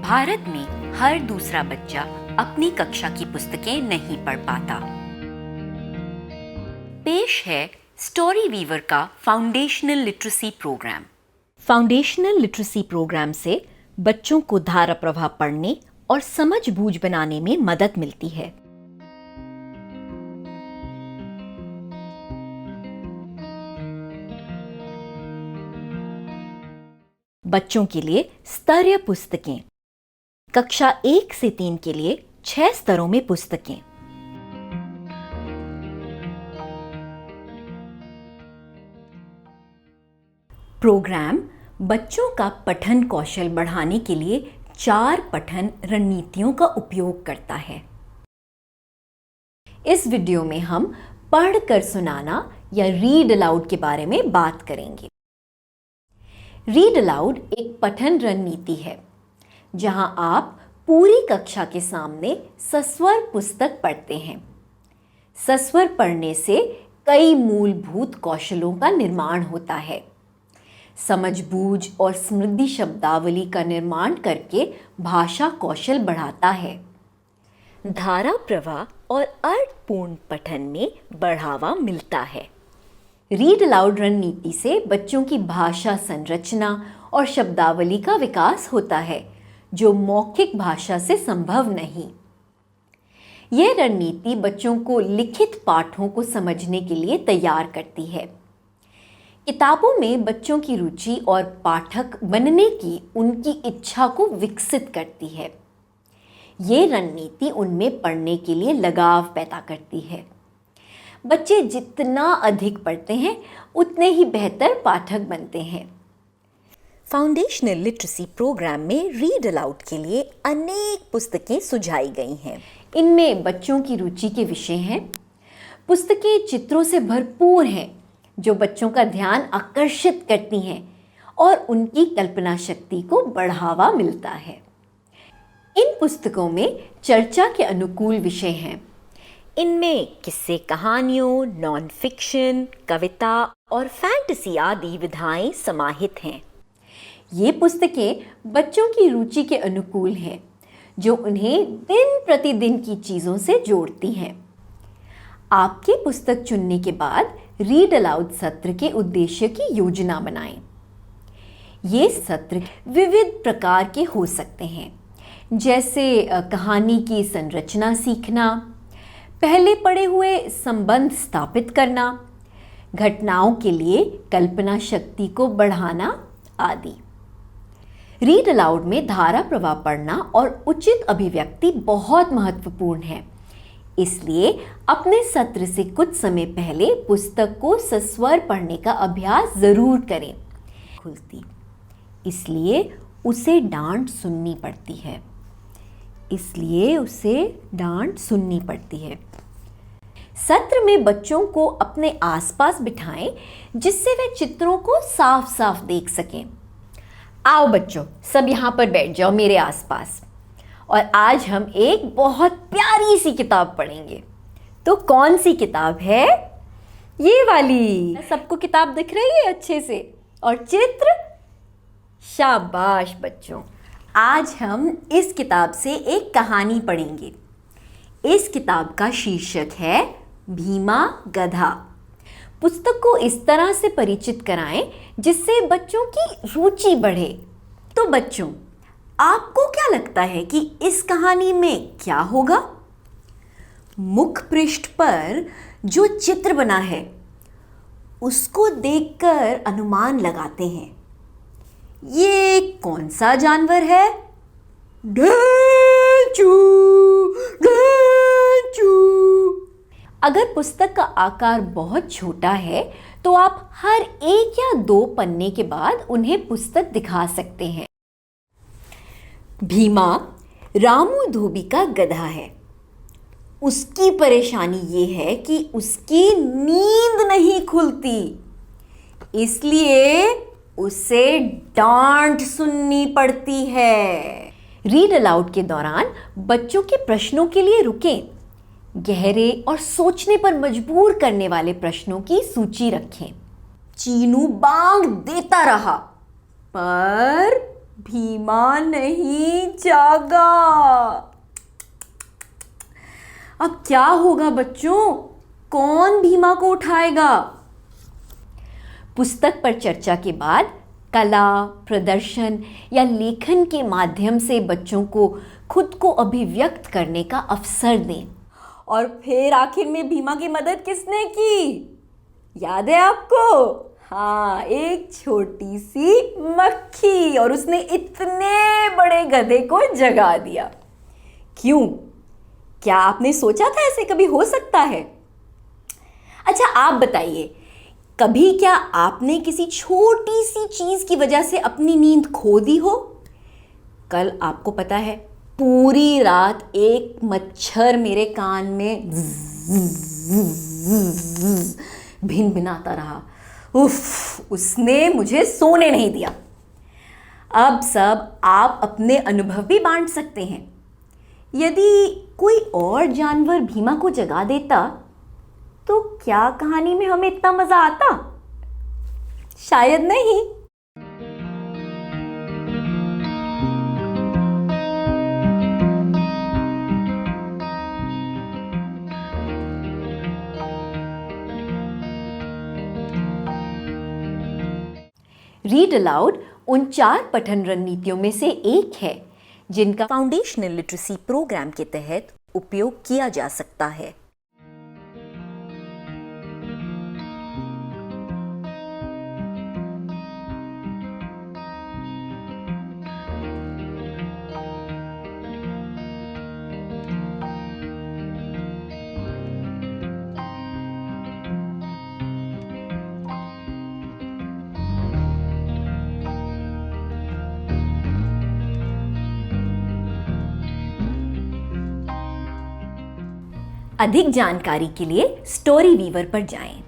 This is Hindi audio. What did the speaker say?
भारत में हर दूसरा बच्चा अपनी कक्षा की पुस्तकें नहीं पढ़ पाता। पेश है स्टोरी वीवर का foundational literacy program. Foundational literacy program से बच्चों को धारा प्रवाह पढ़ने और समझ बूझ बनाने में मदद मिलती है। बच्चों के लिए स्तरीय पुस्तकें। कक्षा 1 से 3 के लिए 6 स्तरों में पुस्तकें। प्रोग्राम बच्चों का पठन कौशल बढ़ाने के लिए 4 पठन रणनीतियों का उपयोग करता है। इस वीडियो में हम पढ़कर सुनाना या रीड अलाउड के बारे में बात करेंगे। रीड अलाउड एक पठन रणनीति है जहां आप पूरी कक्षा के सामने सस्वर पुस्तक पढ़ते हैं। सस्वर पढ़ने से कई मूलभूत कौशलों का निर्माण होता है। समझ बूझ और समृद्धि शब्दावली का निर्माण करके भाषा कौशल बढ़ाता है। धारा प्रवाह और अर्थपूर्ण पठन में बढ़ावा मिलता है। रीड अलाउड रणनीति से बच्चों की भाषा संरचना और शब्दावली का विकास होता है, जो मौखिक भाषा से संभव नहीं। यह रणनीति बच्चों को लिखित पाठों को समझने के लिए तैयार करती है। किताबों में बच्चों की रुचि और पाठक बनने की उनकी इच्छा को विकसित करती है। ये रणनीति उनमें पढ़ने के लिए लगाव पैदा करती है। बच्चे जितना अधिक पढ़ते हैं उतने ही बेहतर पाठक बनते हैं। फाउंडेशनल लिटरेसी प्रोग्राम में रीड अलाउड के लिए अनेक पुस्तकें सुझाई गई हैं। इनमें बच्चों की रुचि के विषय हैं। पुस्तकें चित्रों से भरपूर हैं जो बच्चों का ध्यान आकर्षित करती हैं और उनकी कल्पना शक्ति को बढ़ावा मिलता है। इन पुस्तकों में चर्चा के अनुकूल विषय हैं। इनमें किस्से कहानियों, नॉन फिक्शन, कविता और फैंटेसी आदि विधाएं समाहित हैं। ये पुस्तकें बच्चों की रुचि के अनुकूल हैं, जो उन्हें दिन प्रतिदिन की चीज़ों से जोड़ती हैं। आपके पुस्तक चुनने के बाद रीड अलाउड सत्र के उद्देश्य की योजना बनाएं। ये सत्र विविध प्रकार के हो सकते हैं, जैसे कहानी की संरचना सीखना, पहले पढ़े हुए संबंध स्थापित करना, घटनाओं के लिए कल्पना शक्ति को बढ़ाना आदि। रीड अलाउड में धारा प्रवाह पढ़ना और उचित अभिव्यक्ति बहुत महत्वपूर्ण है। इसलिए अपने सत्र से कुछ समय पहले पुस्तक को सस्वर पढ़ने का अभ्यास जरूर करें। खुलती, इसलिए उसे डांट सुननी पड़ती है। सत्र में बच्चों को अपने आसपास बिठाएं, जिससे वे चित्रों को साफ साफ देख सकें। आओ बच्चों, सब यहाँ पर बैठ जाओ मेरे आसपास, और आज हम एक बहुत प्यारी सी किताब पढ़ेंगे। तो कौन सी किताब है? ये वाली। सबको किताब दिख रही है अच्छे से? और चित्र? शाबाश बच्चों। आज हम इस किताब से एक कहानी पढ़ेंगे। इस किताब का शीर्षक है भीमा गधा। पुस्तक को इस तरह से परिचित कराएं जिससे बच्चों की रुचि बढ़े। तो बच्चों, आपको क्या लगता है कि इस कहानी में क्या होगा? मुख पृष्ठ पर जो चित्र बना है उसको देखकर अनुमान लगाते हैं। ये कौन सा जानवर है? ढेंचू, ढेंचू। अगर पुस्तक का आकार बहुत छोटा है तो आप हर 1 या 2 पन्ने के बाद उन्हें पुस्तक दिखा सकते हैं। भीमा रामू धोबी का गधा है। उसकी परेशानी ये है कि उसकी नींद नहीं खुलती, इसलिए उसे डांट सुननी पड़ती है। रीड अलाउड के दौरान बच्चों के प्रश्नों के लिए रुकें। गहरे और सोचने पर मजबूर करने वाले प्रश्नों की सूची रखें। चीनू बांग देता रहा, पर भीमा नहीं जागा। अब क्या होगा बच्चों? कौन भीमा को उठाएगा? पुस्तक पर चर्चा के बाद कला, प्रदर्शन या लेखन के माध्यम से बच्चों को खुद को अभिव्यक्त करने का अवसर दें। और फिर आखिर में भीमा की मदद किसने की? याद है आपको? हाँ, एक छोटी सी मक्खी, और उसने इतने बड़े गधे को जगा दिया। क्यों? क्या आपने सोचा था ऐसे कभी हो सकता है? अच्छा, आप बताइए, कभी क्या आपने किसी छोटी सी चीज की वजह से अपनी नींद खो दी हो? कल आपको पता है पूरी रात एक मच्छर मेरे कान में भिनभिनाता रहा। उफ, उसने मुझे सोने नहीं दिया। अब सब आप अपने अनुभव भी बांट सकते हैं। यदि कोई और जानवर भीमा को जगा देता तो क्या कहानी में हमें इतना मजा आता? शायद नहीं। रीड अलाउड उन 4 पठन रणनीतियों में से एक है जिनका फाउंडेशनल लिटरेसी प्रोग्राम के तहत उपयोग किया जा सकता है। अधिक जानकारी के लिए स्टोरी वीवर पर जाएं।